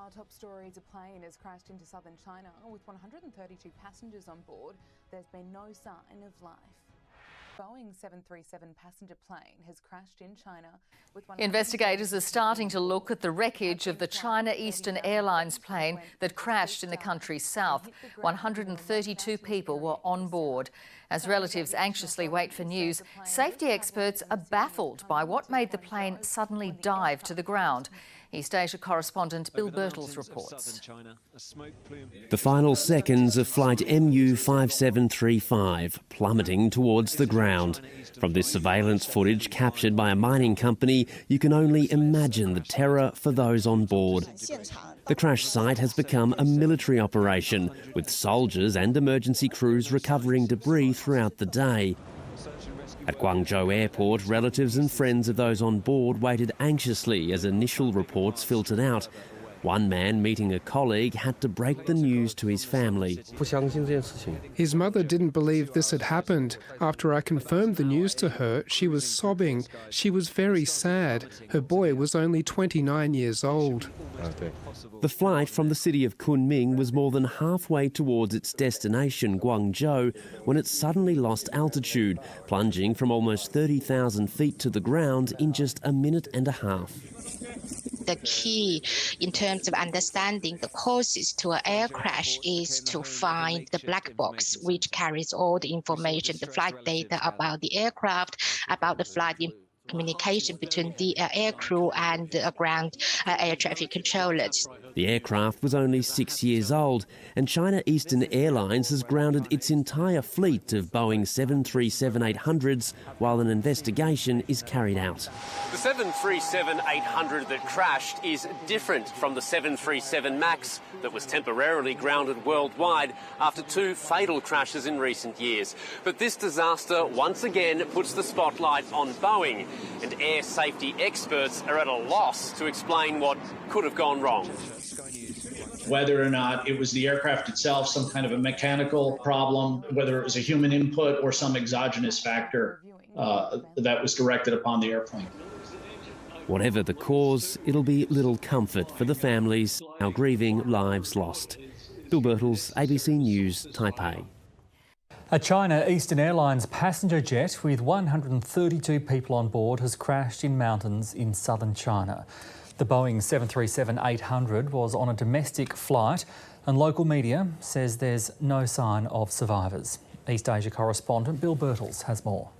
Our top story is a plane has crashed into southern China with 132 passengers on board. There's been no sign of life. Boeing 737 passenger plane has crashed in China with Investigators are starting to look at the wreckage of the China Eastern Airlines plane that crashed in the country's south. 132 people were on board. As relatives anxiously wait for news, safety experts are baffled by what made the plane suddenly dive to the ground. East Asia correspondent Bill Birtles reports. The final seconds of flight MU5735 plummeting towards the ground. From this surveillance footage captured by a mining company, you can only imagine the terror for those on board. The crash site has become a military operation, with soldiers and emergency crews recovering debris throughout the day. At Guangzhou Airport, relatives and friends of those on board waited anxiously as initial reports filtered out. One man meeting a colleague had to break the news to his family. His mother didn't believe this had happened. After I confirmed the news to her, she was sobbing. She was very sad. Her boy was only 29 years old. The flight from the city of Kunming was more than halfway towards its destination, Guangzhou, when it suddenly lost altitude, plunging from almost 30,000 feet to the ground in just a minute and a half. The key in terms of understanding the causes to an air crash is to find the black box, which carries all the information, the flight data about the aircraft, about the flight communication between the air crew and ground air traffic controllers. The aircraft was only 6 years old, and China Eastern Airlines has grounded its entire fleet of Boeing 737-800s while an investigation is carried out. The 737-800 that crashed is different from the 737 MAX that was temporarily grounded worldwide after two fatal crashes in recent years. But this disaster once again puts the spotlight on Boeing, and air safety experts are at a loss to explain what could have gone wrong. Whether or not it was the aircraft itself, some kind of a mechanical problem, whether it was a human input or some exogenous factor that was directed upon the airplane. Whatever the cause, it'll be little comfort for the families now grieving lives lost. Bill Birtles, ABC News, Taipei. A China Eastern Airlines passenger jet with 132 people on board has crashed in mountains in southern China. The Boeing 737-800 was on a domestic flight, and local media says there's no sign of survivors. East Asia correspondent Bill Birtles has more.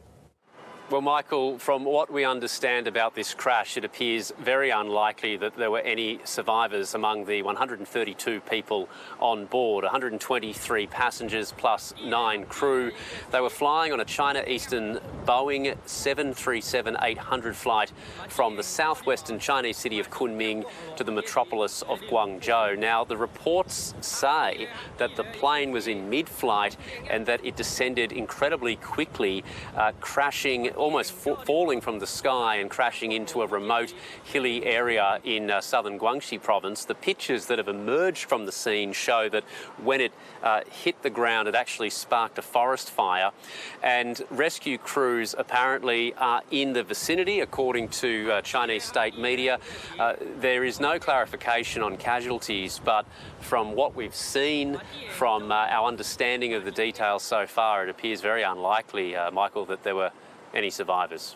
Well, Michael, from what we understand about this crash, it appears very unlikely that there were any survivors among the 132 people on board, 123 passengers plus 9 crew. They were flying on a China Eastern Boeing 737-800 flight from the southwestern Chinese city of Kunming to the metropolis of Guangzhou. Now, the reports say that the plane was in mid-flight and that it descended incredibly quickly, crashing, almost falling from the sky and crashing into a remote hilly area in southern Guangxi province. The pictures that have emerged from the scene show that when it hit the ground, it actually sparked a forest fire, and rescue crews apparently are in the vicinity, according to Chinese state media. There is no clarification on casualties, but from what we've seen, from our understanding of the details so far, it appears very unlikely, Michael, that there were any survivors.